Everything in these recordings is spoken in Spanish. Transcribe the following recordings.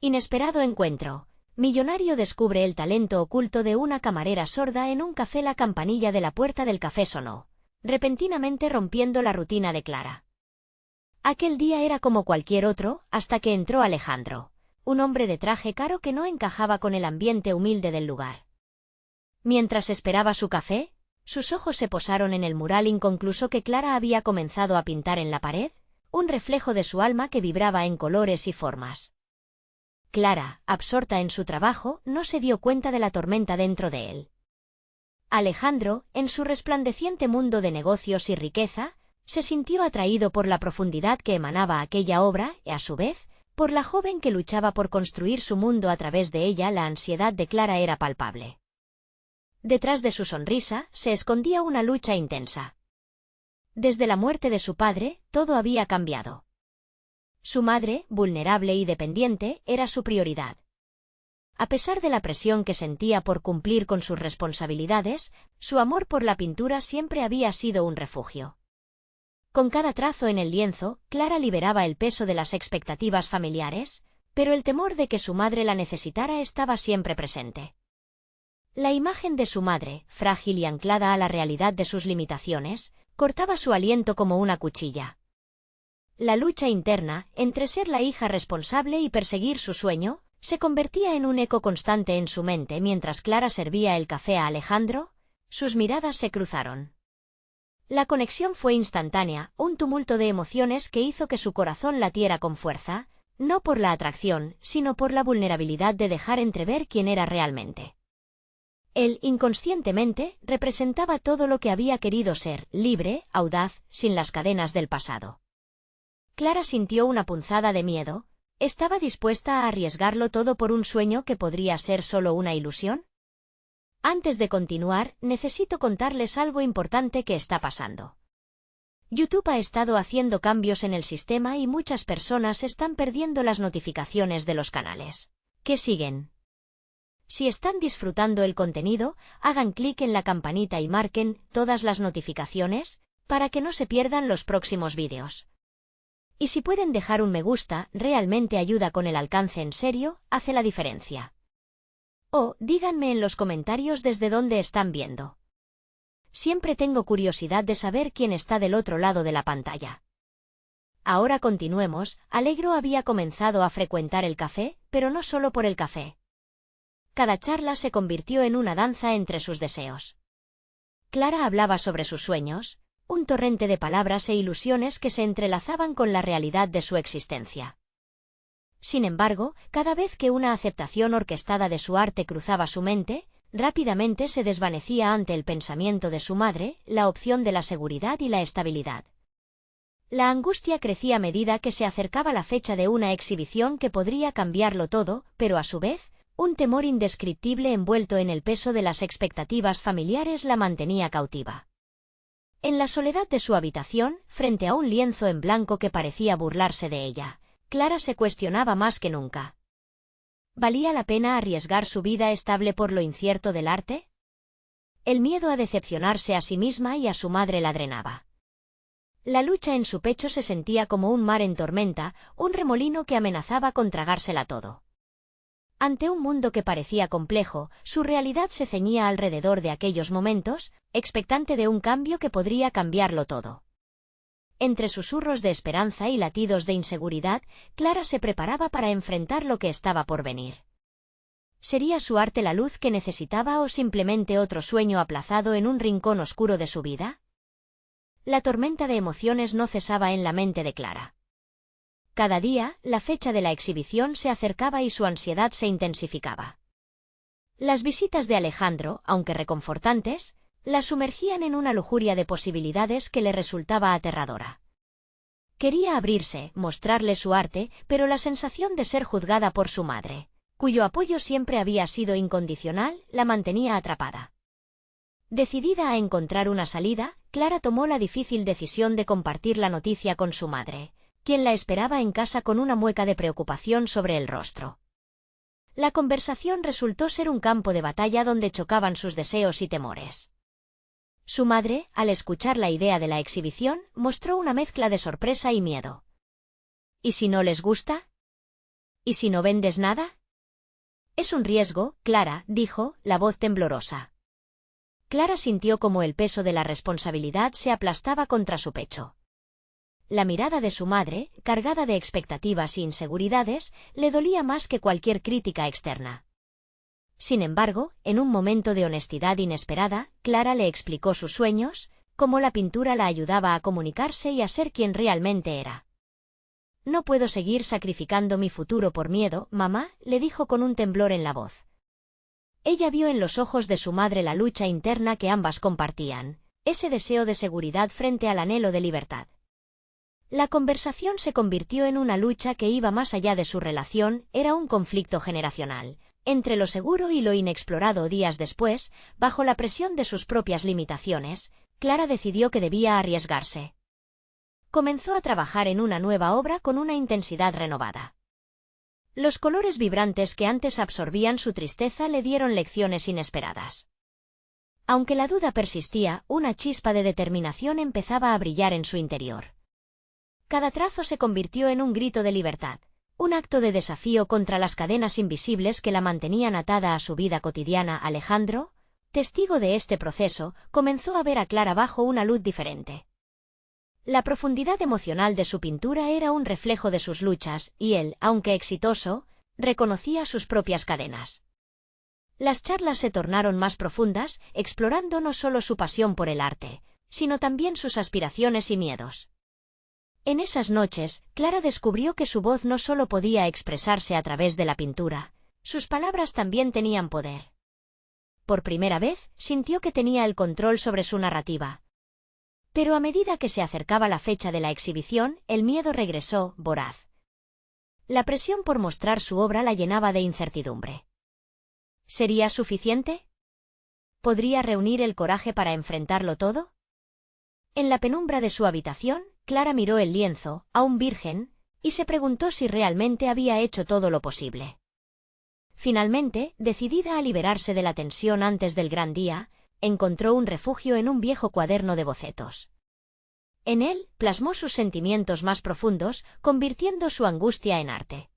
Inesperado encuentro. Millonario descubre el talento oculto de una camarera sorda en un café. La campanilla de la puerta del café sonó, repentinamente rompiendo la rutina de Clara. Aquel día era como cualquier otro, hasta que entró Alejandro, un hombre de traje caro que no encajaba con el ambiente humilde del lugar. Mientras esperaba su café, sus ojos se posaron en el mural inconcluso que Clara había comenzado a pintar en la pared, un reflejo de su alma que vibraba en colores y formas. Clara, absorta en su trabajo, no se dio cuenta de la tormenta dentro de él. Alejandro, en su resplandeciente mundo de negocios y riqueza, se sintió atraído por la profundidad que emanaba aquella obra y, a su vez, por la joven que luchaba por construir su mundo a través de ella. La ansiedad de Clara era palpable. Detrás de su sonrisa se escondía una lucha intensa. Desde la muerte de su padre, todo había cambiado. Su madre, vulnerable y dependiente, era su prioridad. A pesar de la presión que sentía por cumplir con sus responsabilidades, su amor por la pintura siempre había sido un refugio. Con cada trazo en el lienzo, Clara liberaba el peso de las expectativas familiares, pero el temor de que su madre la necesitara estaba siempre presente. La imagen de su madre, frágil y anclada a la realidad de sus limitaciones, cortaba su aliento como una cuchilla. La lucha interna, entre ser la hija responsable y perseguir su sueño, se convertía en un eco constante en su mente. Mientras Clara servía el café a Alejandro, sus miradas se cruzaron. La conexión fue instantánea, un tumulto de emociones que hizo que su corazón latiera con fuerza, no por la atracción, sino por la vulnerabilidad de dejar entrever quién era realmente. Él, inconscientemente, representaba todo lo que había querido ser, libre, audaz, sin las cadenas del pasado. Clara sintió una punzada de miedo. ¿Estaba dispuesta a arriesgarlo todo por un sueño que podría ser solo una ilusión? Antes de continuar, necesito contarles algo importante que está pasando. YouTube ha estado haciendo cambios en el sistema y muchas personas están perdiendo las notificaciones de los canales que siguen. Si están disfrutando el contenido, hagan clic en la campanita y marquen todas las notificaciones para que no se pierdan los próximos vídeos. Y si pueden dejar un me gusta, realmente ayuda con el alcance. En serio, hace la diferencia. O, díganme en los comentarios desde dónde están viendo. Siempre tengo curiosidad de saber quién está del otro lado de la pantalla. Ahora continuemos. Alegro había comenzado a frecuentar el café, pero no solo por el café. Cada charla se convirtió en una danza entre sus deseos. Clara hablaba sobre sus sueños, un torrente de palabras e ilusiones que se entrelazaban con la realidad de su existencia. Sin embargo, cada vez que una aceptación orquestada de su arte cruzaba su mente, rápidamente se desvanecía ante el pensamiento de su madre, la opción de la seguridad y la estabilidad. La angustia crecía a medida que se acercaba la fecha de una exhibición que podría cambiarlo todo, pero a su vez, un temor indescriptible envuelto en el peso de las expectativas familiares la mantenía cautiva. En la soledad de su habitación, frente a un lienzo en blanco que parecía burlarse de ella, Clara se cuestionaba más que nunca. ¿Valía la pena arriesgar su vida estable por lo incierto del arte? El miedo a decepcionarse a sí misma y a su madre la drenaba. La lucha en su pecho se sentía como un mar en tormenta, un remolino que amenazaba con tragársela todo. Ante un mundo que parecía complejo, su realidad se ceñía alrededor de aquellos momentos, expectante de un cambio que podría cambiarlo todo. Entre susurros de esperanza y latidos de inseguridad, Clara se preparaba para enfrentar lo que estaba por venir. ¿Sería su arte la luz que necesitaba o simplemente otro sueño aplazado en un rincón oscuro de su vida? La tormenta de emociones no cesaba en la mente de Clara. Cada día, la fecha de la exhibición se acercaba y su ansiedad se intensificaba. Las visitas de Alejandro, aunque reconfortantes, la sumergían en una lujuria de posibilidades que le resultaba aterradora. Quería abrirse, mostrarle su arte, pero la sensación de ser juzgada por su madre, cuyo apoyo siempre había sido incondicional, la mantenía atrapada. Decidida a encontrar una salida, Clara tomó la difícil decisión de compartir la noticia con su madre, quien la esperaba en casa con una mueca de preocupación sobre el rostro. La conversación resultó ser un campo de batalla donde chocaban sus deseos y temores. Su madre, al escuchar la idea de la exhibición, mostró una mezcla de sorpresa y miedo. ¿Y si no les gusta? ¿Y si no vendes nada? Es un riesgo, Clara, dijo, la voz temblorosa. Clara sintió como el peso de la responsabilidad se aplastaba contra su pecho. La mirada de su madre, cargada de expectativas e inseguridades, le dolía más que cualquier crítica externa. Sin embargo, en un momento de honestidad inesperada, Clara le explicó sus sueños, cómo la pintura la ayudaba a comunicarse y a ser quien realmente era. No puedo seguir sacrificando mi futuro por miedo, mamá, le dijo con un temblor en la voz. Ella vio en los ojos de su madre la lucha interna que ambas compartían, ese deseo de seguridad frente al anhelo de libertad. La conversación se convirtió en una lucha que iba más allá de su relación, era un conflicto generacional, entre lo seguro y lo inexplorado. Días después, bajo la presión de sus propias limitaciones, Clara decidió que debía arriesgarse. Comenzó a trabajar en una nueva obra con una intensidad renovada. Los colores vibrantes que antes absorbían su tristeza le dieron lecciones inesperadas. Aunque la duda persistía, una chispa de determinación empezaba a brillar en su interior. Cada trazo se convirtió en un grito de libertad, un acto de desafío contra las cadenas invisibles que la mantenían atada a su vida cotidiana. Alejandro, testigo de este proceso, comenzó a ver a Clara bajo una luz diferente. La profundidad emocional de su pintura era un reflejo de sus luchas, y él, aunque exitoso, reconocía sus propias cadenas. Las charlas se tornaron más profundas, explorando no solo su pasión por el arte, sino también sus aspiraciones y miedos. En esas noches, Clara descubrió que su voz no solo podía expresarse a través de la pintura, sus palabras también tenían poder. Por primera vez, sintió que tenía el control sobre su narrativa. Pero a medida que se acercaba la fecha de la exhibición, el miedo regresó, voraz. La presión por mostrar su obra la llenaba de incertidumbre. ¿Sería suficiente? ¿Podría reunir el coraje para enfrentarlo todo? En la penumbra de su habitación, Clara miró el lienzo, aún virgen, y se preguntó si realmente había hecho todo lo posible. Finalmente, decidida a liberarse de la tensión antes del gran día, encontró un refugio en un viejo cuaderno de bocetos. En él, plasmó sus sentimientos más profundos, convirtiendo su angustia en arte.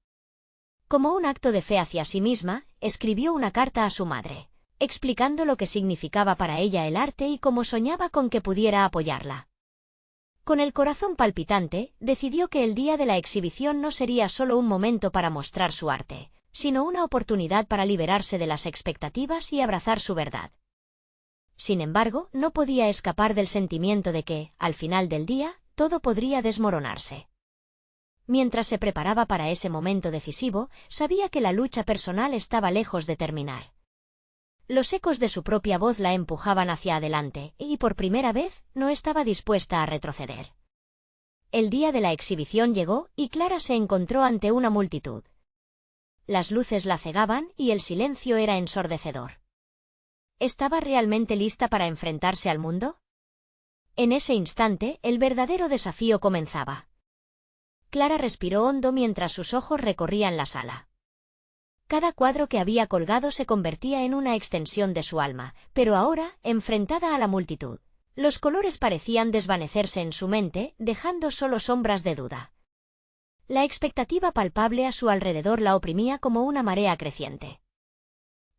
Como un acto de fe hacia sí misma, escribió una carta a su madre, explicando lo que significaba para ella el arte y cómo soñaba con que pudiera apoyarla. Con el corazón palpitante, decidió que el día de la exhibición no sería solo un momento para mostrar su arte, sino una oportunidad para liberarse de las expectativas y abrazar su verdad. Sin embargo, no podía escapar del sentimiento de que, al final del día, todo podría desmoronarse. Mientras se preparaba para ese momento decisivo, sabía que la lucha personal estaba lejos de terminar. Los ecos de su propia voz la empujaban hacia adelante, y por primera vez, no estaba dispuesta a retroceder. El día de la exhibición llegó, y Clara se encontró ante una multitud. Las luces la cegaban, y el silencio era ensordecedor. ¿Estaba realmente lista para enfrentarse al mundo? En ese instante, el verdadero desafío comenzaba. Clara respiró hondo mientras sus ojos recorrían la sala. Cada cuadro que había colgado se convertía en una extensión de su alma, pero ahora, enfrentada a la multitud, los colores parecían desvanecerse en su mente, dejando solo sombras de duda. La expectativa palpable a su alrededor la oprimía como una marea creciente.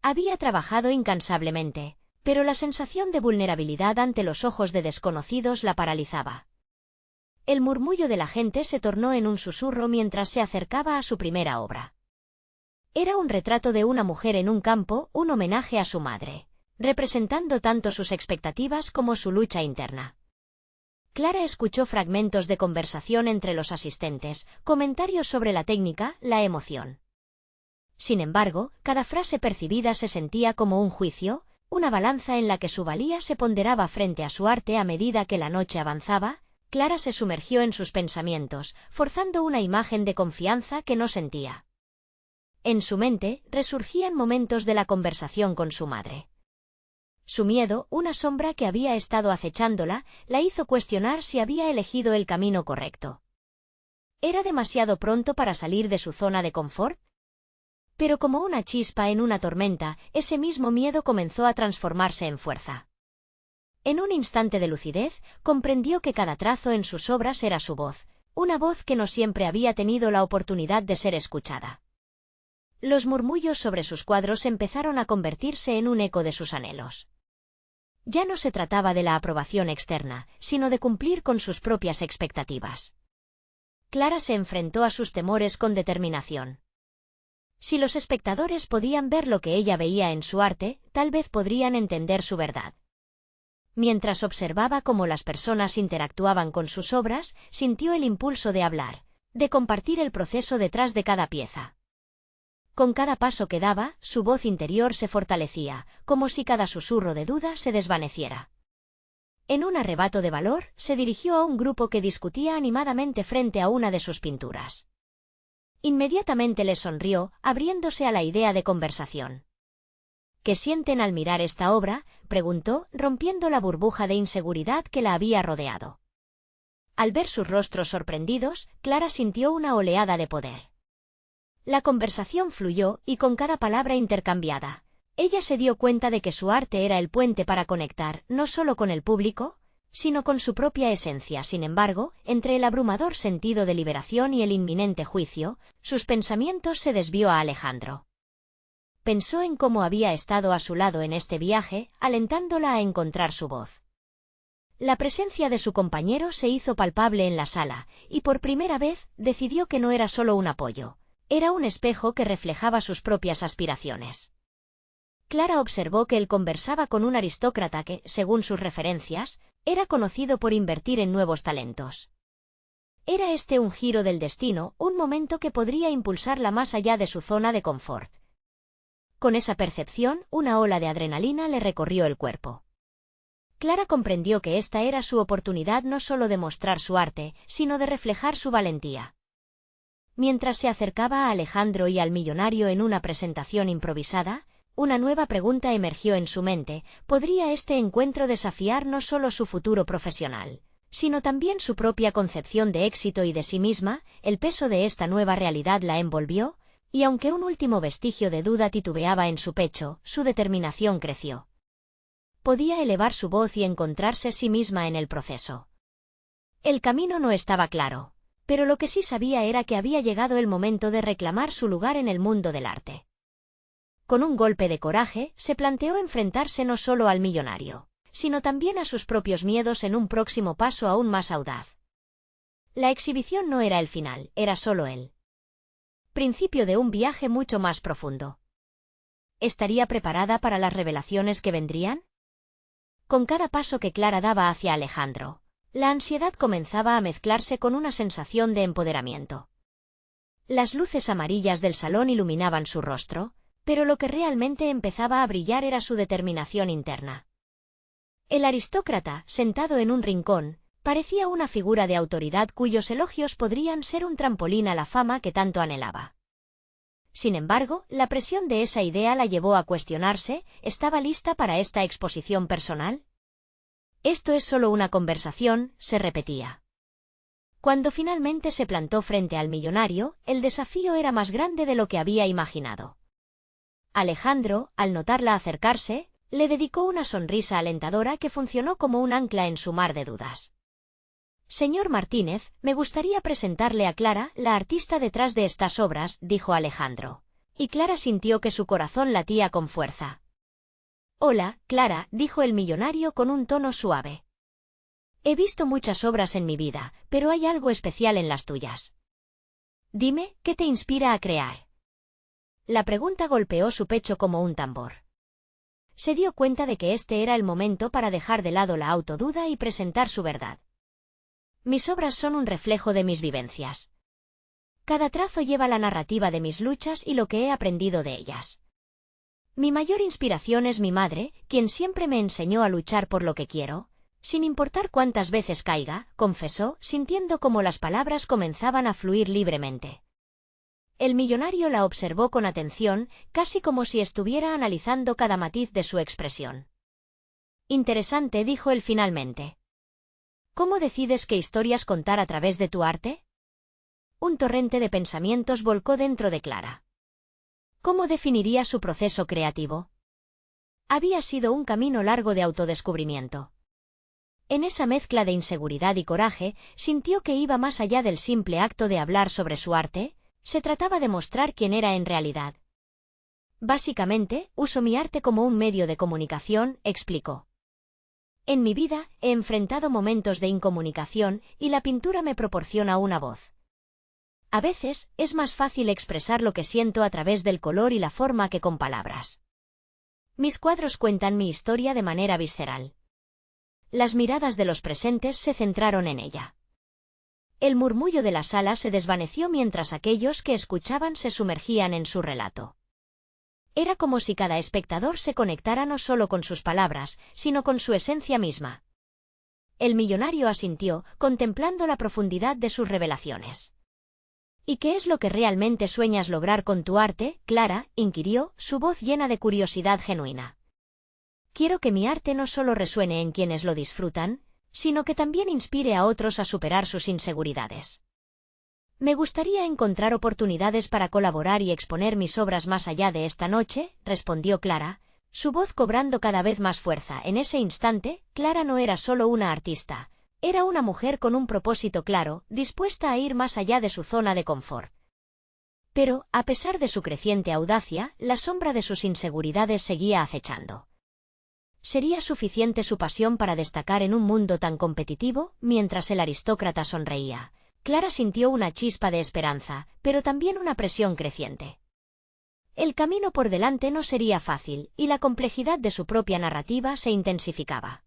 Había trabajado incansablemente, pero la sensación de vulnerabilidad ante los ojos de desconocidos la paralizaba. El murmullo de la gente se tornó en un susurro mientras se acercaba a su primera obra. Era un retrato de una mujer en un campo, un homenaje a su madre, representando tanto sus expectativas como su lucha interna. Clara escuchó fragmentos de conversación entre los asistentes, comentarios sobre la técnica, la emoción. Sin embargo, cada frase percibida se sentía como un juicio, una balanza en la que su valía se ponderaba frente a su arte. A medida que la noche avanzaba, Clara se sumergió en sus pensamientos, forzando una imagen de confianza que no sentía. En su mente, resurgían momentos de la conversación con su madre. Su miedo, una sombra que había estado acechándola, la hizo cuestionar si había elegido el camino correcto. ¿Era demasiado pronto para salir de su zona de confort? Pero como una chispa en una tormenta, ese mismo miedo comenzó a transformarse en fuerza. En un instante de lucidez, comprendió que cada trazo en sus obras era su voz, una voz que no siempre había tenido la oportunidad de ser escuchada. Los murmullos sobre sus cuadros empezaron a convertirse en un eco de sus anhelos. Ya no se trataba de la aprobación externa, sino de cumplir con sus propias expectativas. Clara se enfrentó a sus temores con determinación. Si los espectadores podían ver lo que ella veía en su arte, tal vez podrían entender su verdad. Mientras observaba cómo las personas interactuaban con sus obras, sintió el impulso de hablar, de compartir el proceso detrás de cada pieza. Con cada paso que daba, su voz interior se fortalecía, como si cada susurro de duda se desvaneciera. En un arrebato de valor, se dirigió a un grupo que discutía animadamente frente a una de sus pinturas. Inmediatamente les sonrió, abriéndose a la idea de conversación. ¿Qué sienten al mirar esta obra?, preguntó, rompiendo la burbuja de inseguridad que la había rodeado. Al ver sus rostros sorprendidos, Clara sintió una oleada de poder. La conversación fluyó, y con cada palabra intercambiada, ella se dio cuenta de que su arte era el puente para conectar, no solo con el público, sino con su propia esencia. Sin embargo, entre el abrumador sentido de liberación y el inminente juicio, sus pensamientos se desvió a Alejandro. Pensó en cómo había estado a su lado en este viaje, alentándola a encontrar su voz. La presencia de su compañero se hizo palpable en la sala, y por primera vez, decidió que no era solo un apoyo. Era un espejo que reflejaba sus propias aspiraciones. Clara observó que él conversaba con un aristócrata que, según sus referencias, era conocido por invertir en nuevos talentos. Era este un giro del destino, un momento que podría impulsarla más allá de su zona de confort. Con esa percepción, una ola de adrenalina le recorrió el cuerpo. Clara comprendió que esta era su oportunidad no solo de mostrar su arte, sino de reflejar su valentía. Mientras se acercaba a Alejandro y al millonario en una presentación improvisada, una nueva pregunta emergió en su mente: ¿podría este encuentro desafiar no solo su futuro profesional, sino también su propia concepción de éxito y de sí misma? El peso de esta nueva realidad la envolvió, y aunque un último vestigio de duda titubeaba en su pecho, su determinación creció. Podía elevar su voz y encontrarse sí misma en el proceso. El camino no estaba claro, pero lo que sí sabía era que había llegado el momento de reclamar su lugar en el mundo del arte. Con un golpe de coraje, se planteó enfrentarse no solo al millonario, sino también a sus propios miedos en un próximo paso aún más audaz. La exhibición no era el final, era solo el principio de un viaje mucho más profundo. ¿Estaría preparada para las revelaciones que vendrían? Con cada paso que Clara daba hacia Alejandro, la ansiedad comenzaba a mezclarse con una sensación de empoderamiento. Las luces amarillas del salón iluminaban su rostro, pero lo que realmente empezaba a brillar era su determinación interna. El aristócrata, sentado en un rincón, parecía una figura de autoridad cuyos elogios podrían ser un trampolín a la fama que tanto anhelaba. Sin embargo, la presión de esa idea la llevó a cuestionarse: ¿estaba lista para esta exposición personal? Esto es solo una conversación, se repetía. Cuando finalmente se plantó frente al millonario, el desafío era más grande de lo que había imaginado. Alejandro, al notarla acercarse, le dedicó una sonrisa alentadora que funcionó como un ancla en su mar de dudas. «Señor Martínez, me gustaría presentarle a Clara, la artista detrás de estas obras», dijo Alejandro. Y Clara sintió que su corazón latía con fuerza. «Hola, Clara», dijo el millonario con un tono suave. «He visto muchas obras en mi vida, pero hay algo especial en las tuyas. Dime, ¿qué te inspira a crear?». La pregunta golpeó su pecho como un tambor. Se dio cuenta de que este era el momento para dejar de lado la autoduda y presentar su verdad. «Mis obras son un reflejo de mis vivencias. Cada trazo lleva la narrativa de mis luchas y lo que he aprendido de ellas. Mi mayor inspiración es mi madre, quien siempre me enseñó a luchar por lo que quiero, sin importar cuántas veces caiga», confesó, sintiendo cómo las palabras comenzaban a fluir libremente. El millonario la observó con atención, casi como si estuviera analizando cada matiz de su expresión. «Interesante», dijo él finalmente. «¿Cómo decides qué historias contar a través de tu arte?». Un torrente de pensamientos volcó dentro de Clara. ¿Cómo definiría su proceso creativo? Había sido un camino largo de autodescubrimiento. En esa mezcla de inseguridad y coraje, sintió que iba más allá del simple acto de hablar sobre su arte. Se trataba de mostrar quién era en realidad, Básicamente, uso mi arte como un medio de comunicación, explicó. En mi vida, he enfrentado momentos de incomunicación y la pintura me proporciona una voz. A veces, es más fácil expresar lo que siento a través del color y la forma que con palabras. Mis cuadros cuentan mi historia de manera visceral. Las miradas de los presentes se centraron en ella. El murmullo de la sala se desvaneció mientras aquellos que escuchaban se sumergían en su relato. Era como si cada espectador se conectara no solo con sus palabras, sino con su esencia misma. El millonario asintió, contemplando la profundidad de sus revelaciones. ¿Y qué es lo que realmente sueñas lograr con tu arte, Clara?, inquirió, su voz llena de curiosidad genuina. Quiero que mi arte no solo resuene en quienes lo disfrutan, sino que también inspire a otros a superar sus inseguridades. Me gustaría encontrar oportunidades para colaborar y exponer mis obras más allá de esta noche, respondió Clara, su voz cobrando cada vez más fuerza. En ese instante, Clara no era solo una artista, era una mujer con un propósito claro, dispuesta a ir más allá de su zona de confort. Pero, a pesar de su creciente audacia, la sombra de sus inseguridades seguía acechando. ¿Sería suficiente su pasión para destacar en un mundo tan competitivo? Mientras el aristócrata sonreía, Clara sintió una chispa de esperanza, pero también una presión creciente. El camino por delante no sería fácil, y la complejidad de su propia narrativa se intensificaba.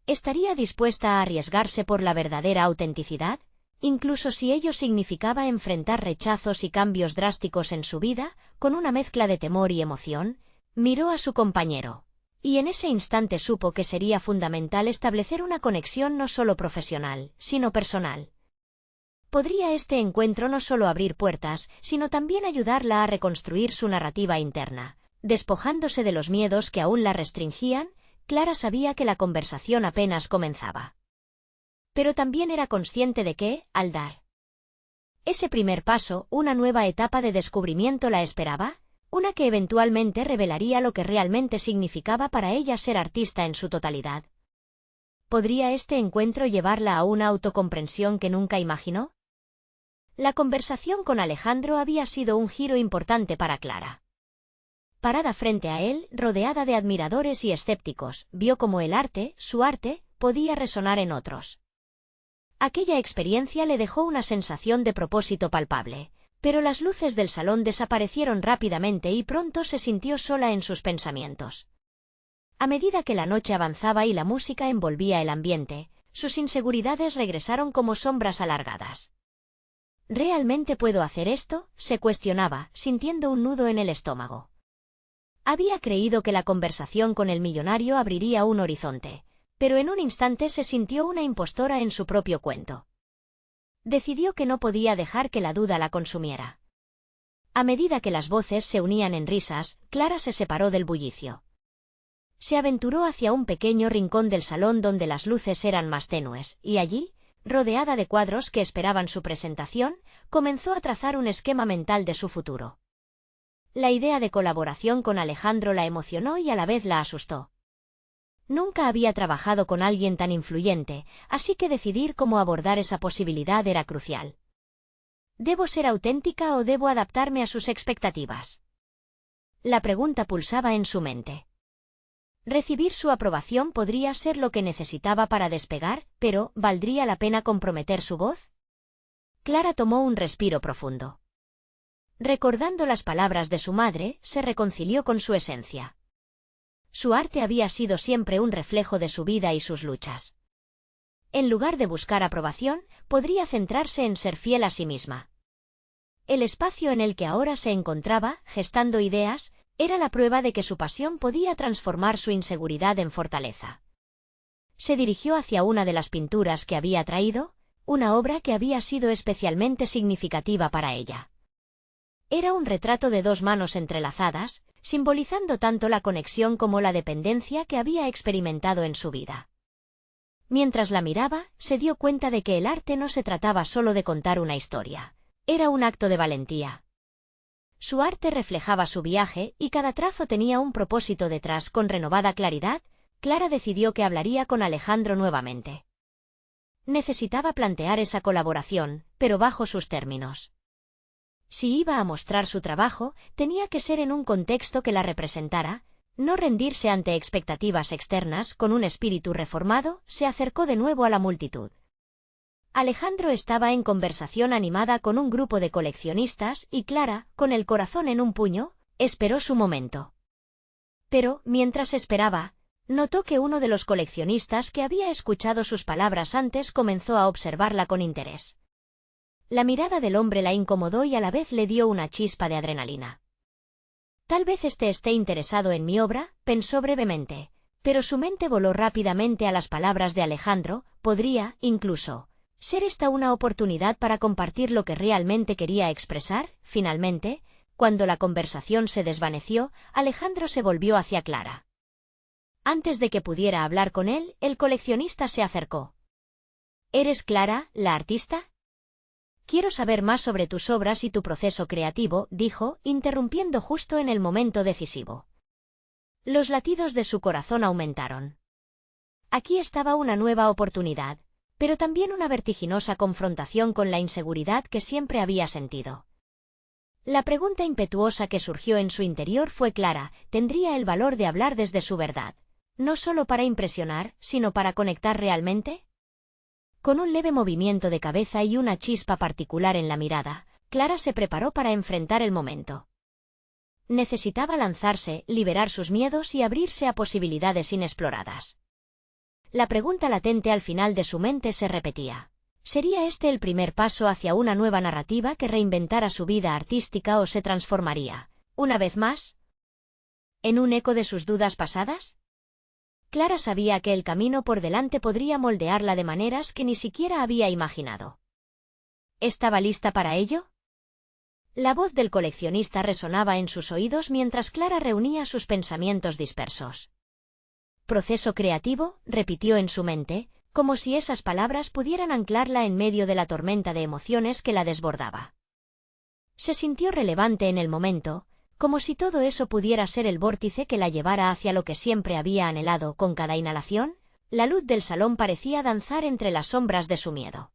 ¿Estaría dispuesta a arriesgarse por la verdadera autenticidad? Incluso si ello significaba enfrentar rechazos y cambios drásticos en su vida, con una mezcla de temor y emoción, miró a su compañero. Y en ese instante supo que sería fundamental establecer una conexión no solo profesional, sino personal. Podría este encuentro no solo abrir puertas, sino también ayudarla a reconstruir su narrativa interna. Despojándose de los miedos que aún la restringían, Clara sabía que la conversación apenas comenzaba. Pero también era consciente de que, al dar ese primer paso, una nueva etapa de descubrimiento la esperaba, una que eventualmente revelaría lo que realmente significaba para ella ser artista en su totalidad. ¿Podría este encuentro llevarla a una autocomprensión que nunca imaginó? La conversación con Alejandro había sido un giro importante para Clara. Parada frente a él, rodeada de admiradores y escépticos, vio cómo el arte, su arte, podía resonar en otros. Aquella experiencia le dejó una sensación de propósito palpable, pero las luces del salón desaparecieron rápidamente y pronto se sintió sola en sus pensamientos. A medida que la noche avanzaba y la música envolvía el ambiente, sus inseguridades regresaron como sombras alargadas. ¿Realmente puedo hacer esto?, se cuestionaba, sintiendo un nudo en el estómago. Había creído que la conversación con el millonario abriría un horizonte, pero en un instante se sintió una impostora en su propio cuento. Decidió que no podía dejar que la duda la consumiera. A medida que las voces se unían en risas, Clara se separó del bullicio. Se aventuró hacia un pequeño rincón del salón donde las luces eran más tenues, y allí, rodeada de cuadros que esperaban su presentación, comenzó a trazar un esquema mental de su futuro. La idea de colaboración con Alejandro la emocionó y a la vez la asustó. Nunca había trabajado con alguien tan influyente, así que decidir cómo abordar esa posibilidad era crucial. ¿Debo ser auténtica o debo adaptarme a sus expectativas? La pregunta pulsaba en su mente. Recibir su aprobación podría ser lo que necesitaba para despegar, pero ¿valdría la pena comprometer su voz? Clara tomó un respiro profundo. Recordando las palabras de su madre, se reconcilió con su esencia. Su arte había sido siempre un reflejo de su vida y sus luchas. En lugar de buscar aprobación, podría centrarse en ser fiel a sí misma. El espacio en el que ahora se encontraba, gestando ideas, era la prueba de que su pasión podía transformar su inseguridad en fortaleza. Se dirigió hacia una de las pinturas que había traído, una obra que había sido especialmente significativa para ella. Era un retrato de dos manos entrelazadas, simbolizando tanto la conexión como la dependencia que había experimentado en su vida. Mientras la miraba, se dio cuenta de que el arte no se trataba solo de contar una historia. Era un acto de valentía. Su arte reflejaba su viaje y cada trazo tenía un propósito detrás. Con renovada claridad, Clara decidió que hablaría con Alejandro nuevamente. Necesitaba plantear esa colaboración, pero bajo sus términos. Si iba a mostrar su trabajo, tenía que ser en un contexto que la representara. No rendirse ante expectativas externas. Con un espíritu reformado, se acercó de nuevo a la multitud. Alejandro estaba en conversación animada con un grupo de coleccionistas y Clara, con el corazón en un puño, esperó su momento. Pero, mientras esperaba, notó que uno de los coleccionistas que había escuchado sus palabras antes comenzó a observarla con interés. La mirada del hombre la incomodó y a la vez le dio una chispa de adrenalina. Tal vez esté interesado en mi obra, pensó brevemente, pero su mente voló rápidamente a las palabras de Alejandro. Podría, incluso, ser esta una oportunidad para compartir lo que realmente quería expresar. Finalmente, cuando la conversación se desvaneció, Alejandro se volvió hacia Clara. Antes de que pudiera hablar con él, el coleccionista se acercó. ¿Eres Clara, la artista? Quiero saber más sobre tus obras y tu proceso creativo, dijo, interrumpiendo justo en el momento decisivo. Los latidos de su corazón aumentaron. Aquí estaba una nueva oportunidad, pero también una vertiginosa confrontación con la inseguridad que siempre había sentido. La pregunta impetuosa que surgió en su interior fue clara: ¿tendría el valor de hablar desde su verdad? No solo para impresionar, sino para conectar realmente. Con un leve movimiento de cabeza y una chispa particular en la mirada, Clara se preparó para enfrentar el momento. Necesitaba lanzarse, liberar sus miedos y abrirse a posibilidades inexploradas. La pregunta latente al final de su mente se repetía. ¿Sería este el primer paso hacia una nueva narrativa que reinventara su vida artística o se transformaría, una vez más, en un eco de sus dudas pasadas? Clara sabía que el camino por delante podría moldearla de maneras que ni siquiera había imaginado. ¿Estaba lista para ello? La voz del coleccionista resonaba en sus oídos mientras Clara reunía sus pensamientos dispersos. «Proceso creativo», repitió en su mente, como si esas palabras pudieran anclarla en medio de la tormenta de emociones que la desbordaba. Se sintió relevante en el momento, como si todo eso pudiera ser el vórtice que la llevara hacia lo que siempre había anhelado. Con cada inhalación, la luz del salón parecía danzar entre las sombras de su miedo.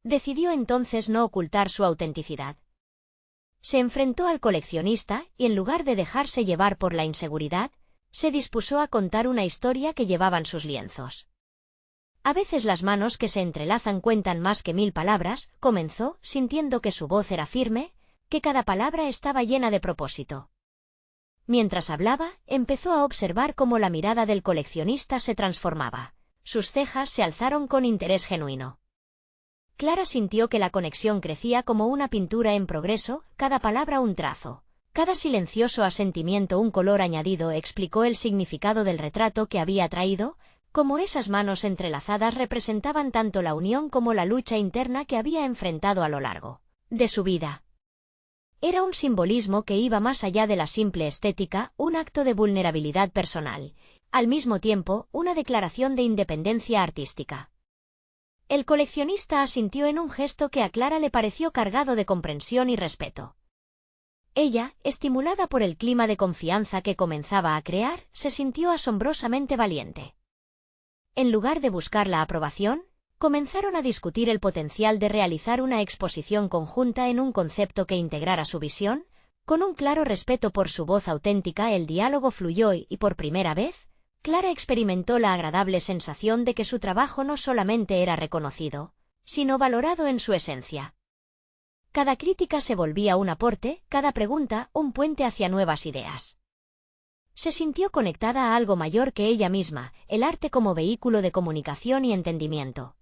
Decidió entonces no ocultar su autenticidad. Se enfrentó al coleccionista y, en lugar de dejarse llevar por la inseguridad, se dispuso a contar una historia que llevaban sus lienzos. A veces las manos que se entrelazan cuentan más que 1000 palabras, comenzó, sintiendo que su voz era firme, que cada palabra estaba llena de propósito. Mientras hablaba, empezó a observar cómo la mirada del coleccionista se transformaba. Sus cejas se alzaron con interés genuino. Clara sintió que la conexión crecía como una pintura en progreso, cada palabra un trazo, cada silencioso asentimiento un color añadido. Explicó el significado del retrato que había traído, cómo esas manos entrelazadas representaban tanto la unión como la lucha interna que había enfrentado a lo largo de su vida. Era un simbolismo que iba más allá de la simple estética, un acto de vulnerabilidad personal, al mismo tiempo, una declaración de independencia artística. El coleccionista asintió en un gesto que a Clara le pareció cargado de comprensión y respeto. Ella, estimulada por el clima de confianza que comenzaba a crear, se sintió asombrosamente valiente. En lugar de buscar la aprobación, comenzaron a discutir el potencial de realizar una exposición conjunta en un concepto que integrara su visión. Con un claro respeto por su voz auténtica, el diálogo fluyó y, por primera vez, Clara experimentó la agradable sensación de que su trabajo no solamente era reconocido, sino valorado en su esencia. Cada crítica se volvía un aporte, cada pregunta un puente hacia nuevas ideas. Se sintió conectada a algo mayor que ella misma, el arte como vehículo de comunicación y entendimiento.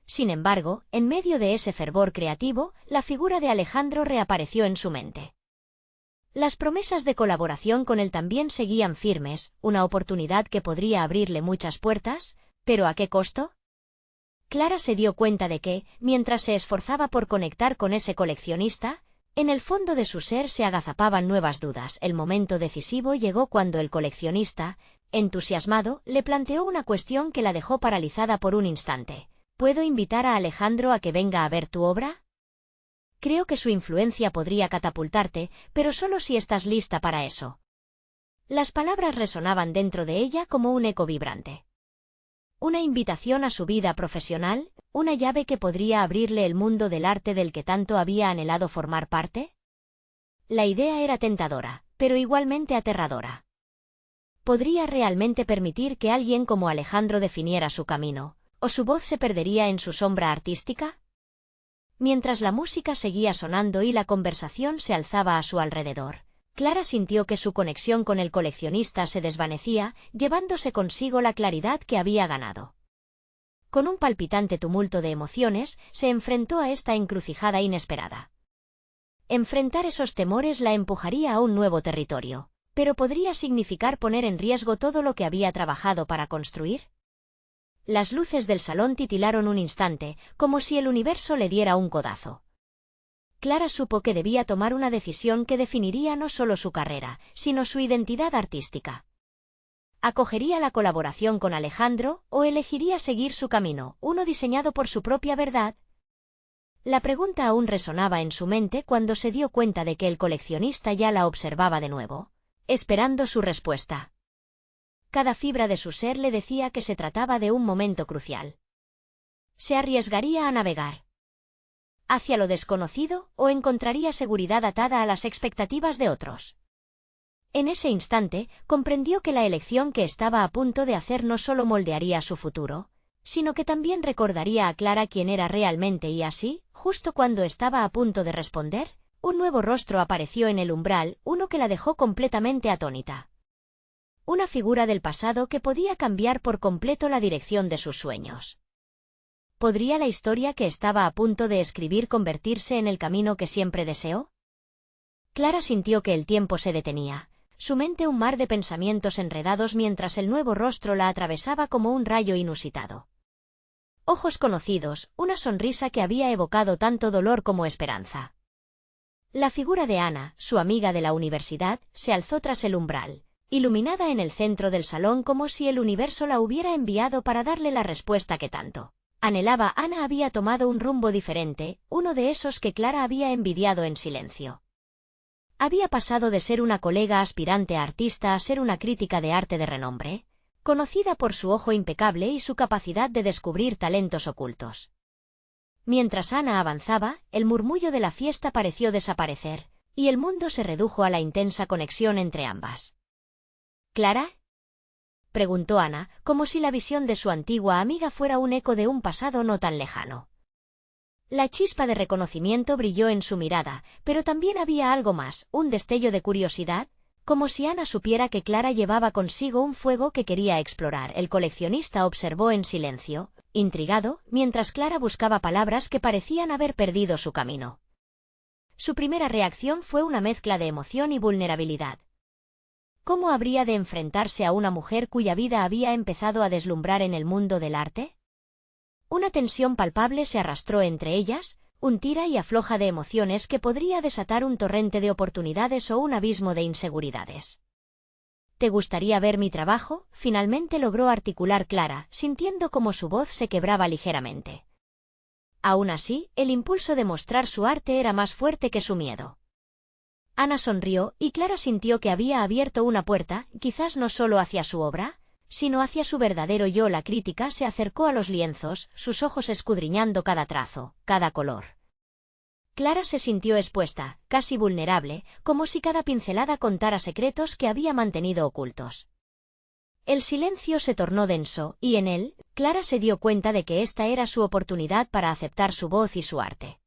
Sin embargo, en medio de ese fervor creativo, la figura de Alejandro reapareció en su mente. Las promesas de colaboración con él también seguían firmes, una oportunidad que podría abrirle muchas puertas, pero ¿a qué costo? Clara se dio cuenta de que, mientras se esforzaba por conectar con ese coleccionista, en el fondo de su ser se agazapaban nuevas dudas. El momento decisivo llegó cuando el coleccionista, entusiasmado, le planteó una cuestión que la dejó paralizada por un instante. ¿Puedo invitar a Alejandro a que venga a ver tu obra? Creo que su influencia podría catapultarte, pero solo si estás lista para eso. Las palabras resonaban dentro de ella como un eco vibrante. una invitación a su vida profesional, una llave que podría abrirle el mundo del arte del que tanto había anhelado formar parte? La idea era tentadora, pero igualmente aterradora. ¿Podría realmente permitir que alguien como Alejandro definiera su camino, o su voz se perdería en su sombra artística? Mientras la música seguía sonando y la conversación se alzaba a su alrededor, Clara sintió que su conexión con el coleccionista se desvanecía, llevándose consigo la claridad que había ganado. Con un palpitante tumulto de emociones, se enfrentó a esta encrucijada inesperada. Enfrentar esos temores la empujaría a un nuevo territorio, pero ¿podría significar poner en riesgo todo lo que había trabajado para construir? Las luces del salón titilaron un instante, como si el universo le diera un codazo. Clara supo que debía tomar una decisión que definiría no solo su carrera, sino su identidad artística. ¿Acogería la colaboración con Alejandro, o elegiría seguir su camino, uno diseñado por su propia verdad? La pregunta aún resonaba en su mente cuando se dio cuenta de que el coleccionista ya la observaba de nuevo, esperando su respuesta. Cada fibra de su ser le decía que se trataba de un momento crucial. ¿Se arriesgaría a navegar hacia lo desconocido, o encontraría seguridad atada a las expectativas de otros? En ese instante, comprendió que la elección que estaba a punto de hacer no solo moldearía su futuro, sino que también recordaría a Clara quién era realmente, y así, justo cuando estaba a punto de responder, un nuevo rostro apareció en el umbral, uno que la dejó completamente atónita. Una figura del pasado que podía cambiar por completo la dirección de sus sueños. ¿Podría la historia que estaba a punto de escribir convertirse en el camino que siempre deseó? Clara sintió que el tiempo se detenía, su mente un mar de pensamientos enredados mientras el nuevo rostro la atravesaba como un rayo inusitado. Ojos conocidos, una sonrisa que había evocado tanto dolor como esperanza. La figura de Ana, su amiga de la universidad, se alzó tras el umbral, iluminada en el centro del salón como si el universo la hubiera enviado para darle la respuesta que tanto anhelaba. Ana había tomado un rumbo diferente, uno de esos que Clara había envidiado en silencio. Había pasado de ser una colega aspirante a artista a ser una crítica de arte de renombre, conocida por su ojo impecable y su capacidad de descubrir talentos ocultos. Mientras Ana avanzaba, el murmullo de la fiesta pareció desaparecer, y el mundo se redujo a la intensa conexión entre ambas. ¿Clara?, preguntó Ana, como si la visión de su antigua amiga fuera un eco de un pasado no tan lejano. La chispa de reconocimiento brilló en su mirada, pero también había algo más, un destello de curiosidad, como si Ana supiera que Clara llevaba consigo un fuego que quería explorar. El coleccionista observó en silencio, intrigado, mientras Clara buscaba palabras que parecían haber perdido su camino. Su primera reacción fue una mezcla de emoción y vulnerabilidad. ¿Cómo habría de enfrentarse a una mujer cuya vida había empezado a deslumbrar en el mundo del arte? Una tensión palpable se arrastró entre ellas, un tira y afloja de emociones que podría desatar un torrente de oportunidades o un abismo de inseguridades. ¿Te gustaría ver mi trabajo?, finalmente logró articular Clara, sintiendo como su voz se quebraba ligeramente. Aún así, el impulso de mostrar su arte era más fuerte que su miedo. Ana sonrió, y Clara sintió que había abierto una puerta, quizás no solo hacia su obra, sino hacia su verdadero yo. La crítica se acercó a los lienzos, sus ojos escudriñando cada trazo, cada color. Clara se sintió expuesta, casi vulnerable, como si cada pincelada contara secretos que había mantenido ocultos. El silencio se tornó denso, y en él, Clara se dio cuenta de que esta era su oportunidad para aceptar su voz y su arte.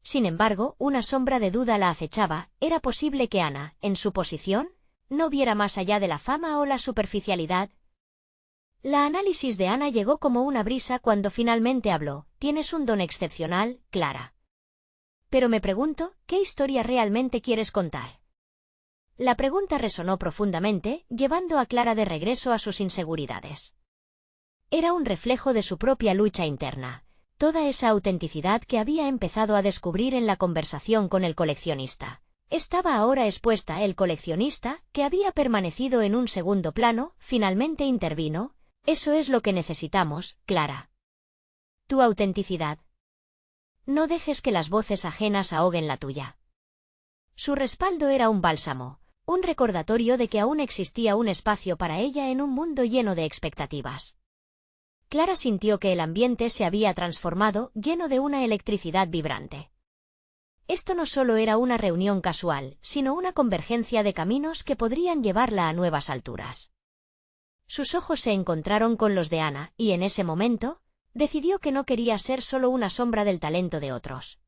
Sin embargo, una sombra de duda la acechaba. ¿Era posible que Ana, en su posición, no viera más allá de la fama o la superficialidad? La análisis de Ana llegó como una brisa cuando finalmente habló. Tienes un don excepcional, Clara. Pero me pregunto, ¿qué historia realmente quieres contar? La pregunta resonó profundamente, llevando a Clara de regreso a sus inseguridades. Era un reflejo de su propia lucha interna. Toda esa autenticidad que había empezado a descubrir en la conversación con el coleccionista estaba ahora expuesta. El coleccionista, que había permanecido en un segundo plano, finalmente intervino. Eso es lo que necesitamos, Clara. Tu autenticidad. No dejes que las voces ajenas ahoguen la tuya. Su respaldo era un bálsamo, un recordatorio de que aún existía un espacio para ella en un mundo lleno de expectativas. Clara sintió que el ambiente se había transformado, lleno de una electricidad vibrante. Esto no solo era una reunión casual, sino una convergencia de caminos que podrían llevarla a nuevas alturas. Sus ojos se encontraron con los de Ana, y en ese momento, decidió que no quería ser solo una sombra del talento de otros.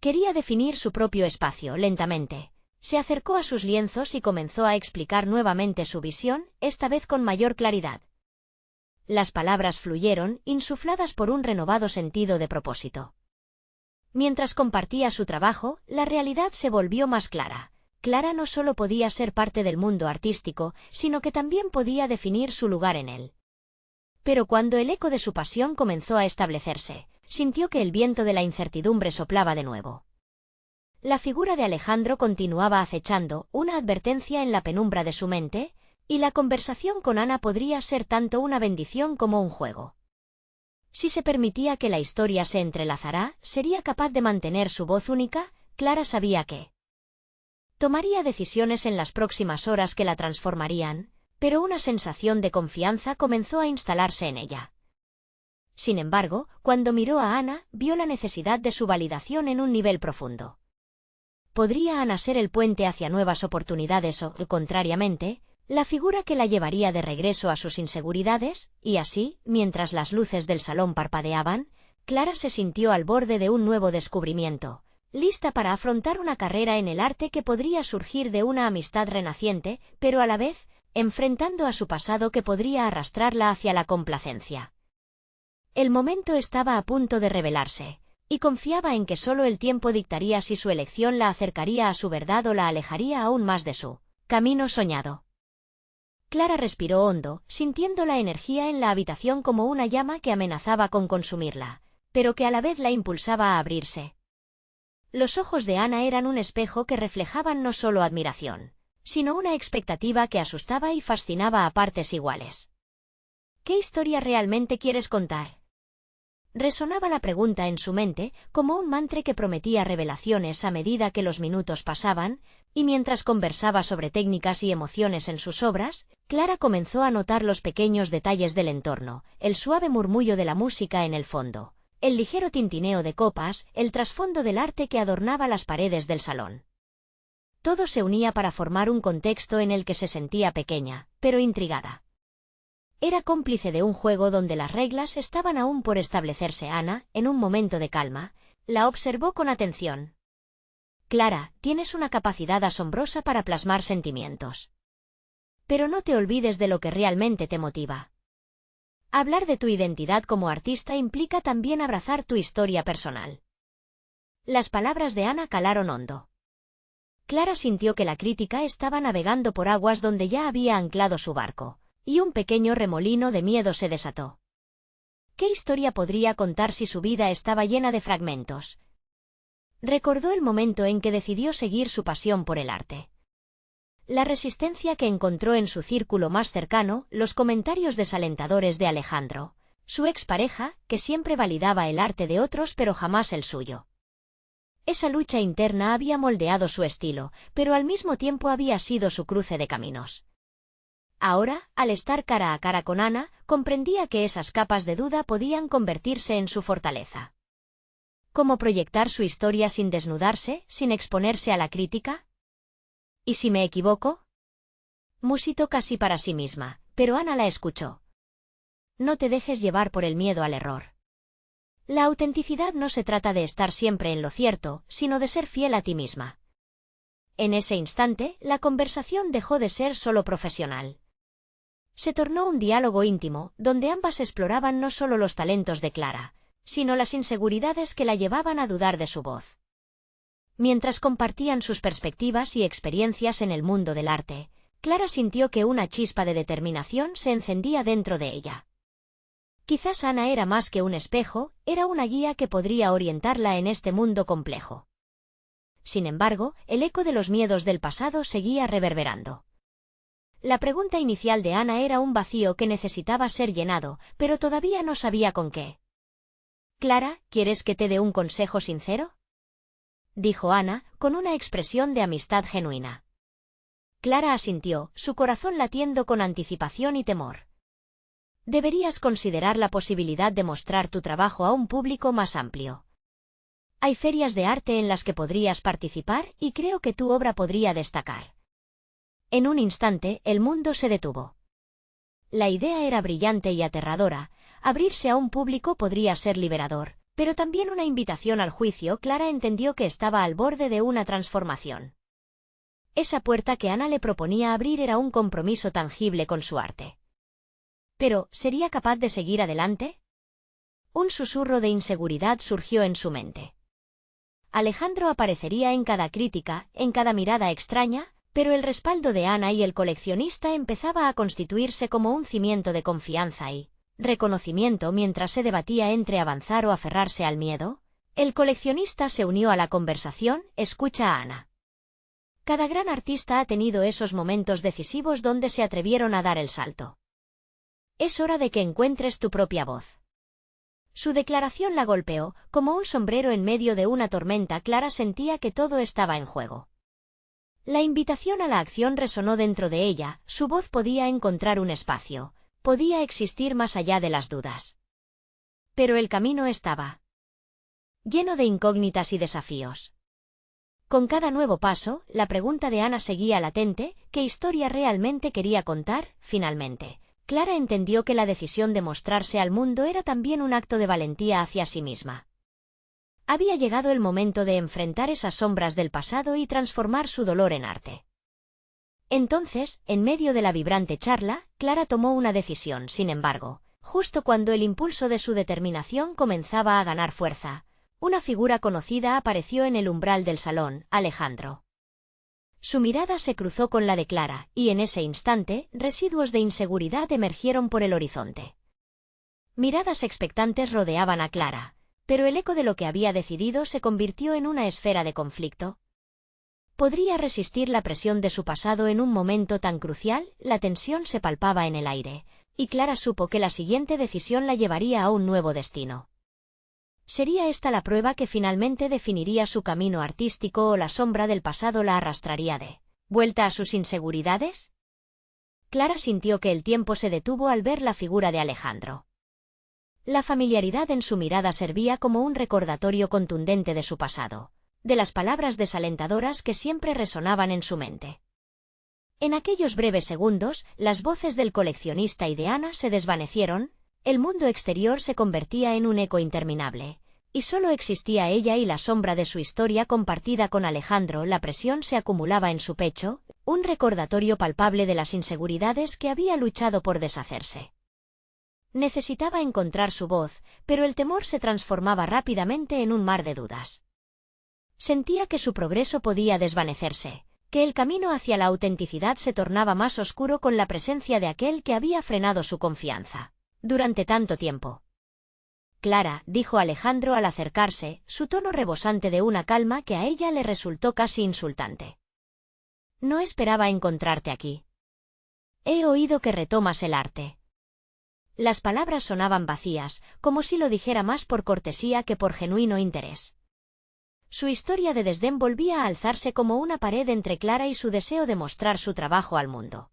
Quería definir su propio espacio. Lentamente se acercó a sus lienzos y comenzó a explicar nuevamente su visión, esta vez con mayor claridad. Las palabras fluyeron, insufladas por un renovado sentido de propósito. Mientras compartía su trabajo, la realidad se volvió más clara. Clara no solo podía ser parte del mundo artístico, sino que también podía definir su lugar en él. Pero cuando el eco de su pasión comenzó a establecerse, sintió que el viento de la incertidumbre soplaba de nuevo. La figura de Alejandro continuaba acechando, una advertencia en la penumbra de su mente, y la conversación con Ana podría ser tanto una bendición como un juego. Si se permitía que la historia se entrelazara, sería capaz de mantener su voz única. Clara sabía que tomaría decisiones en las próximas horas que la transformarían, pero una sensación de confianza comenzó a instalarse en ella. Sin embargo, cuando miró a Ana, vio la necesidad de su validación en un nivel profundo. ¿Podría Ana ser el puente hacia nuevas oportunidades o, contrariamente, la figura que la llevaría de regreso a sus inseguridades? Y así, mientras las luces del salón parpadeaban, Clara se sintió al borde de un nuevo descubrimiento, lista para afrontar una carrera en el arte que podría surgir de una amistad renaciente, pero a la vez, enfrentando a su pasado que podría arrastrarla hacia la complacencia. El momento estaba a punto de revelarse, y confiaba en que solo el tiempo dictaría si su elección la acercaría a su verdad o la alejaría aún más de su camino soñado. Clara respiró hondo, sintiendo la energía en la habitación como una llama que amenazaba con consumirla, pero que a la vez la impulsaba a abrirse. Los ojos de Ana eran un espejo que reflejaban no solo admiración, sino una expectativa que asustaba y fascinaba a partes iguales. ¿Qué historia realmente quieres contar? Resonaba la pregunta en su mente, como un mantra que prometía revelaciones a medida que los minutos pasaban, y mientras conversaba sobre técnicas y emociones en sus obras, Clara comenzó a notar los pequeños detalles del entorno, el suave murmullo de la música en el fondo, el ligero tintineo de copas, el trasfondo del arte que adornaba las paredes del salón. Todo se unía para formar un contexto en el que se sentía pequeña, pero intrigada. Era cómplice de un juego donde las reglas estaban aún por establecerse. Ana, en un momento de calma, la observó con atención. Clara, tienes una capacidad asombrosa para plasmar sentimientos. Pero no te olvides de lo que realmente te motiva. Hablar de tu identidad como artista implica también abrazar tu historia personal. Las palabras de Ana calaron hondo. Clara sintió que la crítica estaba navegando por aguas donde ya había anclado su barco, y un pequeño remolino de miedo se desató. ¿Qué historia podría contar si su vida estaba llena de fragmentos? Recordó el momento en que decidió seguir su pasión por el arte. La resistencia que encontró en su círculo más cercano, los comentarios desalentadores de Alejandro, su expareja, que siempre validaba el arte de otros pero jamás el suyo. Esa lucha interna había moldeado su estilo, pero al mismo tiempo había sido su cruce de caminos. Ahora, al estar cara a cara con Ana, comprendía que esas capas de duda podían convertirse en su fortaleza. ¿Cómo proyectar su historia sin desnudarse, sin exponerse a la crítica? ¿Y si me equivoco? Musitó casi para sí misma, pero Ana la escuchó. No te dejes llevar por el miedo al error. La autenticidad no se trata de estar siempre en lo cierto, sino de ser fiel a ti misma. En ese instante, la conversación dejó de ser solo profesional. Se tornó un diálogo íntimo, donde ambas exploraban no solo los talentos de Clara, sino las inseguridades que la llevaban a dudar de su voz. Mientras compartían sus perspectivas y experiencias en el mundo del arte, Clara sintió que una chispa de determinación se encendía dentro de ella. Quizás Ana era más que un espejo, era una guía que podría orientarla en este mundo complejo. Sin embargo, el eco de los miedos del pasado seguía reverberando. La pregunta inicial de Ana era un vacío que necesitaba ser llenado, pero todavía no sabía con qué. «Clara, ¿quieres que te dé un consejo sincero?», dijo Ana, con una expresión de amistad genuina. Clara asintió, su corazón latiendo con anticipación y temor. Deberías considerar la posibilidad de mostrar tu trabajo a un público más amplio. Hay ferias de arte en las que podrías participar y creo que tu obra podría destacar. En un instante, el mundo se detuvo. La idea era brillante y aterradora. Abrirse a un público podría ser liberador, pero también una invitación al juicio. Clara entendió que estaba al borde de una transformación. Esa puerta que Ana le proponía abrir era un compromiso tangible con su arte. Pero, ¿sería capaz de seguir adelante? Un susurro de inseguridad surgió en su mente. Alejandro aparecería en cada crítica, en cada mirada extraña, pero el respaldo de Ana y el coleccionista empezaba a constituirse como un cimiento de confianza y reconocimiento. Mientras se debatía entre avanzar o aferrarse al miedo, el coleccionista se unió a la conversación. Escucha a Ana. Cada gran artista ha tenido esos momentos decisivos donde se atrevieron a dar el salto. Es hora de que encuentres tu propia voz. Su declaración la golpeó, como un sombrero en medio de una tormenta. Clara sentía que todo estaba en juego. La invitación a la acción resonó dentro de ella. Su voz podía encontrar un espacio, podía existir más allá de las dudas. Pero el camino estaba lleno de incógnitas y desafíos. Con cada nuevo paso, la pregunta de Ana seguía latente: ¿qué historia realmente quería contar? Finalmente, Clara entendió que la decisión de mostrarse al mundo era también un acto de valentía hacia sí misma. Había llegado el momento de enfrentar esas sombras del pasado y transformar su dolor en arte. Entonces, en medio de la vibrante charla, Clara tomó una decisión. Sin embargo, justo cuando el impulso de su determinación comenzaba a ganar fuerza, una figura conocida apareció en el umbral del salón: Alejandro. Su mirada se cruzó con la de Clara, y en ese instante, residuos de inseguridad emergieron por el horizonte. Miradas expectantes rodeaban a Clara, pero el eco de lo que había decidido se convirtió en una esfera de conflicto. ¿Podría resistir la presión de su pasado en un momento tan crucial? La tensión se palpaba en el aire, y Clara supo que la siguiente decisión la llevaría a un nuevo destino. ¿Sería esta la prueba que finalmente definiría su camino artístico, o la sombra del pasado la arrastraría de vuelta a sus inseguridades? Clara sintió que el tiempo se detuvo al ver la figura de Alejandro. La familiaridad en su mirada servía como un recordatorio contundente de su pasado, de las palabras desalentadoras que siempre resonaban en su mente. En aquellos breves segundos, las voces del coleccionista y de Ana se desvanecieron. El mundo exterior se convertía en un eco interminable, y solo existía ella y la sombra de su historia compartida con Alejandro. La presión se acumulaba en su pecho, un recordatorio palpable de las inseguridades que había luchado por deshacerse. Necesitaba encontrar su voz, pero el temor se transformaba rápidamente en un mar de dudas. Sentía que su progreso podía desvanecerse, que el camino hacia la autenticidad se tornaba más oscuro con la presencia de aquel que había frenado su confianza durante tanto tiempo. Clara, dijo Alejandro al acercarse, su tono rebosante de una calma que a ella le resultó casi insultante. No esperaba encontrarte aquí. He oído que retomas el arte. Las palabras sonaban vacías, como si lo dijera más por cortesía que por genuino interés. Su historia de desdén volvía a alzarse como una pared entre Clara y su deseo de mostrar su trabajo al mundo.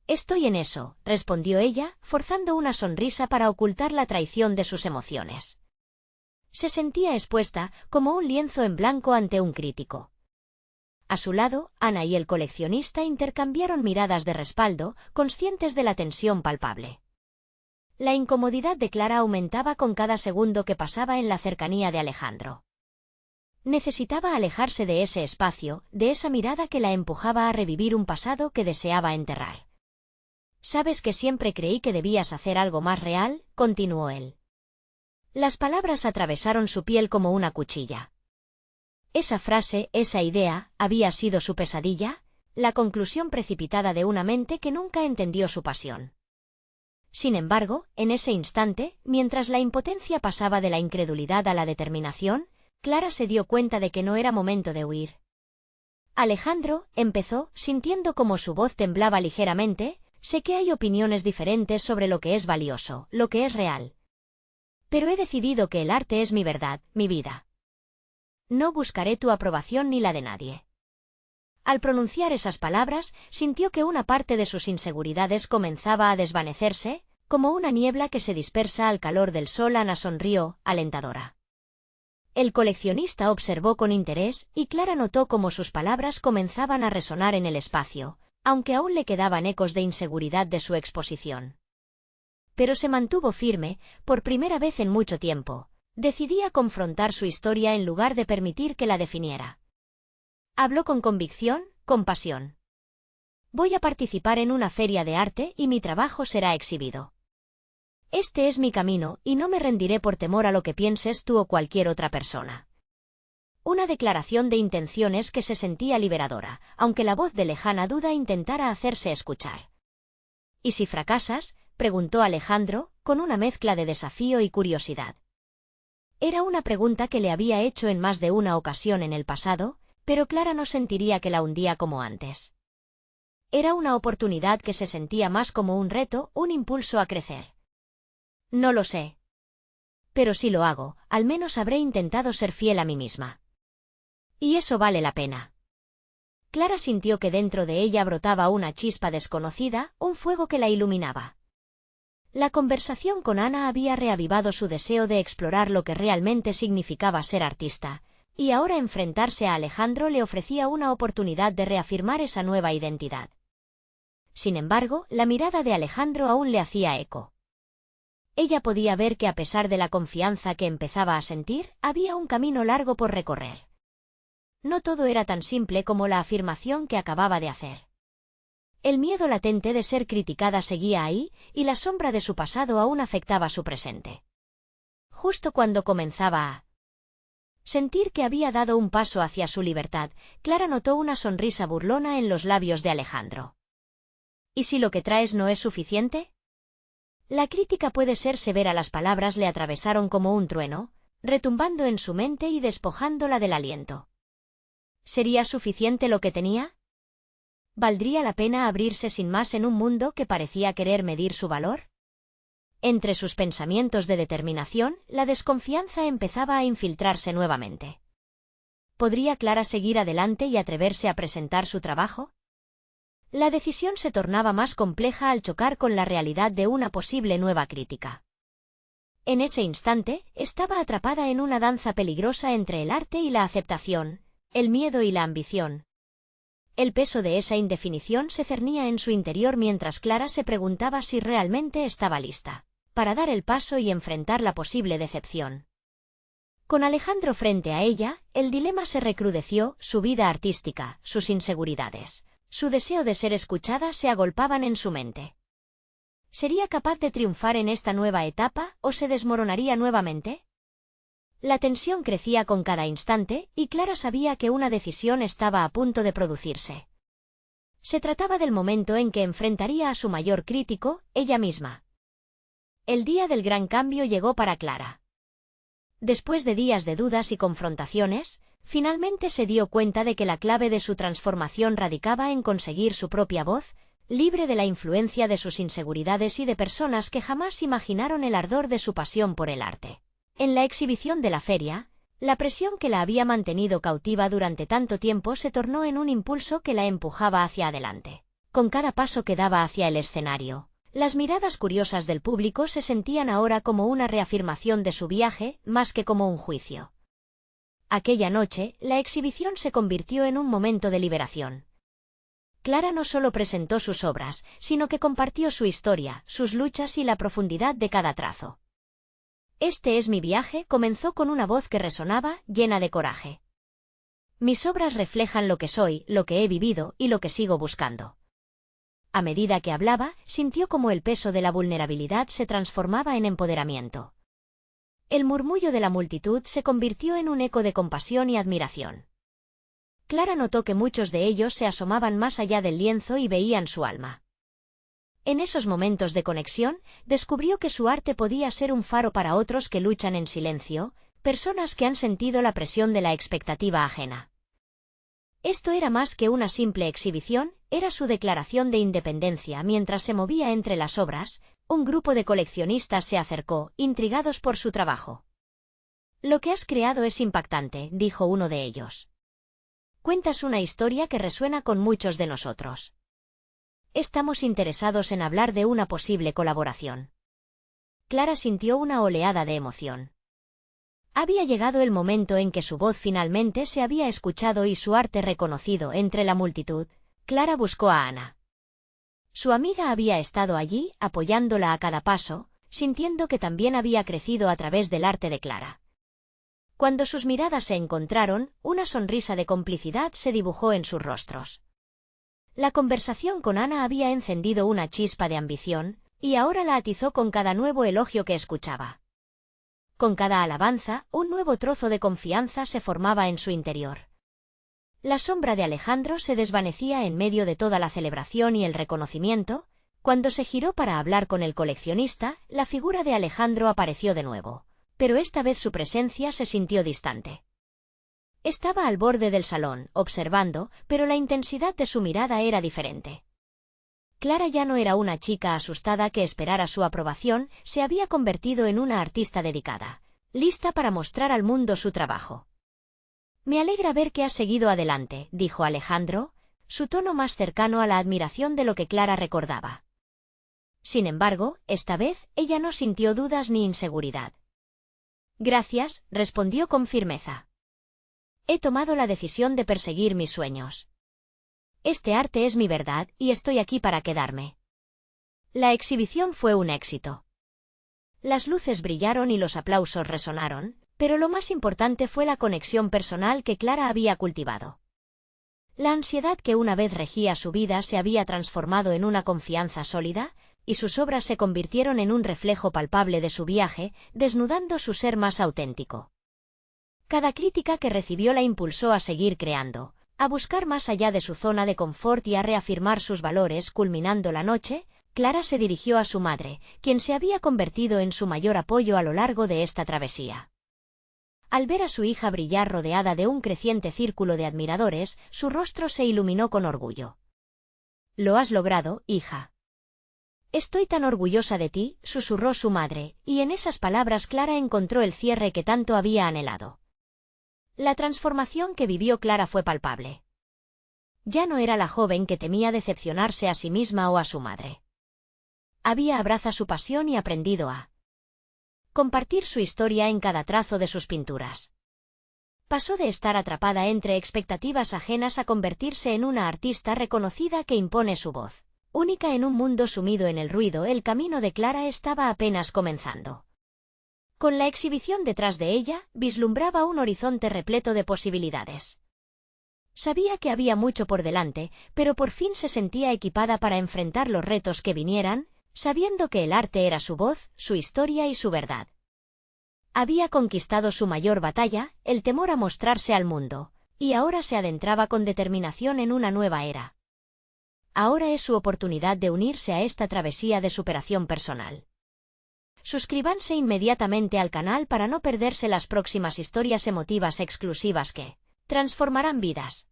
Estoy en eso, respondió ella, forzando una sonrisa para ocultar la traición de sus emociones. Se sentía expuesta, como un lienzo en blanco ante un crítico. A su lado, Ana y el coleccionista intercambiaron miradas de respaldo, conscientes de la tensión palpable. La incomodidad de Clara aumentaba con cada segundo que pasaba en la cercanía de Alejandro. Necesitaba alejarse de ese espacio, de esa mirada que la empujaba a revivir un pasado que deseaba enterrar. «¿Sabes que siempre creí que debías hacer algo más real?», continuó él. Las palabras atravesaron su piel como una cuchilla. Esa frase, esa idea, ¿había sido su pesadilla? La conclusión precipitada de una mente que nunca entendió su pasión. Sin embargo, en ese instante, mientras la impotencia pasaba de la incredulidad a la determinación, Clara se dio cuenta de que no era momento de huir. Alejandro, empezó, sintiendo como su voz temblaba ligeramente, sé que hay opiniones diferentes sobre lo que es valioso, lo que es real. Pero he decidido que el arte es mi verdad, mi vida. No buscaré tu aprobación ni la de nadie. Al pronunciar esas palabras, sintió que una parte de sus inseguridades comenzaba a desvanecerse, como una niebla que se dispersa al calor del sol. Ana sonrió, alentadora. El coleccionista observó con interés y Clara notó cómo sus palabras comenzaban a resonar en el espacio, aunque aún le quedaban ecos de inseguridad de su exposición. Pero se mantuvo firme, por primera vez en mucho tiempo. Decidía confrontar su historia en lugar de permitir que la definiera. Habló con convicción, con pasión. Voy a participar en una feria de arte y mi trabajo será exhibido. Este es mi camino y no me rendiré por temor a lo que pienses tú o cualquier otra persona. Una declaración de intenciones que se sentía liberadora, aunque la voz de lejana duda intentara hacerse escuchar. ¿Y si fracasas?, preguntó Alejandro, con una mezcla de desafío y curiosidad. Era una pregunta que le había hecho en más de una ocasión en el pasado, pero Clara no sentiría que la hundía como antes. Era una oportunidad que se sentía más como un reto, un impulso a crecer. No lo sé. Pero si lo hago, al menos habré intentado ser fiel a mí misma. Y eso vale la pena. Clara sintió que dentro de ella brotaba una chispa desconocida, un fuego que la iluminaba. La conversación con Ana había reavivado su deseo de explorar lo que realmente significaba ser artista, y ahora enfrentarse a Alejandro le ofrecía una oportunidad de reafirmar esa nueva identidad. Sin embargo, la mirada de Alejandro aún le hacía eco. Ella podía ver que a pesar de la confianza que empezaba a sentir, había un camino largo por recorrer. No todo era tan simple como la afirmación que acababa de hacer. El miedo latente de ser criticada seguía ahí, y la sombra de su pasado aún afectaba su presente. Justo cuando comenzaba a sentir que había dado un paso hacia su libertad, Clara notó una sonrisa burlona en los labios de Alejandro. ¿Y si lo que traes no es suficiente? La crítica puede ser severa. Las palabras le atravesaron como un trueno, retumbando en su mente y despojándola del aliento. ¿Sería suficiente lo que tenía? ¿Valdría la pena abrirse sin más en un mundo que parecía querer medir su valor? Entre sus pensamientos de determinación, la desconfianza empezaba a infiltrarse nuevamente. ¿Podría Clara seguir adelante y atreverse a presentar su trabajo? La decisión se tornaba más compleja al chocar con la realidad de una posible nueva crítica. En ese instante, estaba atrapada en una danza peligrosa entre el arte y la aceptación, el miedo y la ambición. El peso de esa indefinición se cernía en su interior mientras Clara se preguntaba si realmente estaba lista para dar el paso y enfrentar la posible decepción. Con Alejandro frente a ella, el dilema se recrudeció, su vida artística, sus inseguridades, su deseo de ser escuchada se agolpaban en su mente. ¿Sería capaz de triunfar en esta nueva etapa o se desmoronaría nuevamente? La tensión crecía con cada instante, y Clara sabía que una decisión estaba a punto de producirse. Se trataba del momento en que enfrentaría a su mayor crítico, ella misma. El día del gran cambio llegó para Clara. Después de días de dudas y confrontaciones, finalmente se dio cuenta de que la clave de su transformación radicaba en conseguir su propia voz, libre de la influencia de sus inseguridades y de personas que jamás imaginaron el ardor de su pasión por el arte. En la exhibición de la feria, la presión que la había mantenido cautiva durante tanto tiempo se tornó en un impulso que la empujaba hacia adelante. Con cada paso que daba hacia el escenario, las miradas curiosas del público se sentían ahora como una reafirmación de su viaje, más que como un juicio. Aquella noche, la exhibición se convirtió en un momento de liberación. Clara no solo presentó sus obras, sino que compartió su historia, sus luchas y la profundidad de cada trazo. Este es mi viaje, comenzó con una voz que resonaba, llena de coraje. Mis obras reflejan lo que soy, lo que he vivido y lo que sigo buscando. A medida que hablaba, sintió como el peso de la vulnerabilidad se transformaba en empoderamiento. El murmullo de la multitud se convirtió en un eco de compasión y admiración. Clara notó que muchos de ellos se asomaban más allá del lienzo y veían su alma. En esos momentos de conexión, descubrió que su arte podía ser un faro para otros que luchan en silencio, personas que han sentido la presión de la expectativa ajena. Esto era más que una simple exhibición, era su declaración de independencia. Mientras se movía entre las obras, un grupo de coleccionistas se acercó, intrigados por su trabajo. «Lo que has creado es impactante», dijo uno de ellos. «Cuentas una historia que resuena con muchos de nosotros. Estamos interesados en hablar de una posible colaboración». Clara sintió una oleada de emoción. Había llegado el momento en que su voz finalmente se había escuchado y su arte reconocido entre la multitud. Clara buscó a Ana. Su amiga había estado allí, apoyándola a cada paso, sintiendo que también había crecido a través del arte de Clara. Cuando sus miradas se encontraron, una sonrisa de complicidad se dibujó en sus rostros. La conversación con Ana había encendido una chispa de ambición, y ahora la atizó con cada nuevo elogio que escuchaba. Con cada alabanza, un nuevo trozo de confianza se formaba en su interior. La sombra de Alejandro se desvanecía en medio de toda la celebración y el reconocimiento. Cuando se giró para hablar con el coleccionista, la figura de Alejandro apareció de nuevo, pero esta vez su presencia se sintió distante. Estaba al borde del salón, observando, pero la intensidad de su mirada era diferente. Clara ya no era una chica asustada que esperara su aprobación, se había convertido en una artista dedicada, lista para mostrar al mundo su trabajo. «Me alegra ver que has seguido adelante», dijo Alejandro, su tono más cercano a la admiración de lo que Clara recordaba. Sin embargo, esta vez, ella no sintió dudas ni inseguridad. «Gracias», respondió con firmeza. «He tomado la decisión de perseguir mis sueños. Este arte es mi verdad, y estoy aquí para quedarme». La exhibición fue un éxito. Las luces brillaron y los aplausos resonaron, pero lo más importante fue la conexión personal que Clara había cultivado. La ansiedad que una vez regía su vida se había transformado en una confianza sólida, y sus obras se convirtieron en un reflejo palpable de su viaje, desnudando su ser más auténtico. Cada crítica que recibió la impulsó a seguir creando, a buscar más allá de su zona de confort y a reafirmar sus valores. Culminando la noche, Clara se dirigió a su madre, quien se había convertido en su mayor apoyo a lo largo de esta travesía. Al ver a su hija brillar rodeada de un creciente círculo de admiradores, su rostro se iluminó con orgullo. «Lo has logrado, hija». «Estoy tan orgullosa de ti», susurró su madre, y en esas palabras Clara encontró el cierre que tanto había anhelado. La transformación que vivió Clara fue palpable. Ya no era la joven que temía decepcionarse a sí misma o a su madre. Había abrazado su pasión y aprendido a compartir su historia en cada trazo de sus pinturas. Pasó de estar atrapada entre expectativas ajenas a convertirse en una artista reconocida que impone su voz. Única en un mundo sumido en el ruido, el camino de Clara estaba apenas comenzando. Con la exhibición detrás de ella, vislumbraba un horizonte repleto de posibilidades. Sabía que había mucho por delante, pero por fin se sentía equipada para enfrentar los retos que vinieran, sabiendo que el arte era su voz, su historia y su verdad. Había conquistado su mayor batalla, el temor a mostrarse al mundo, y ahora se adentraba con determinación en una nueva era. Ahora es su oportunidad de unirse a esta travesía de superación personal. Suscríbanse inmediatamente al canal para no perderse las próximas historias emotivas exclusivas que transformarán vidas.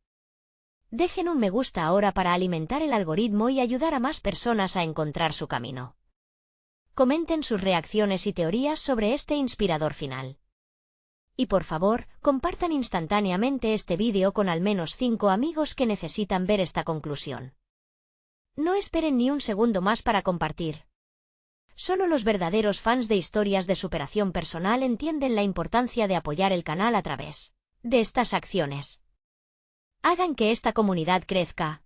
Dejen un me gusta ahora para alimentar el algoritmo y ayudar a más personas a encontrar su camino. Comenten sus reacciones y teorías sobre este inspirador final. Y por favor, compartan instantáneamente este vídeo con al menos 5 amigos que necesitan ver esta conclusión. No esperen ni un segundo más para compartir. Solo los verdaderos fans de historias de superación personal entienden la importancia de apoyar el canal a través de estas acciones. Hagan que esta comunidad crezca.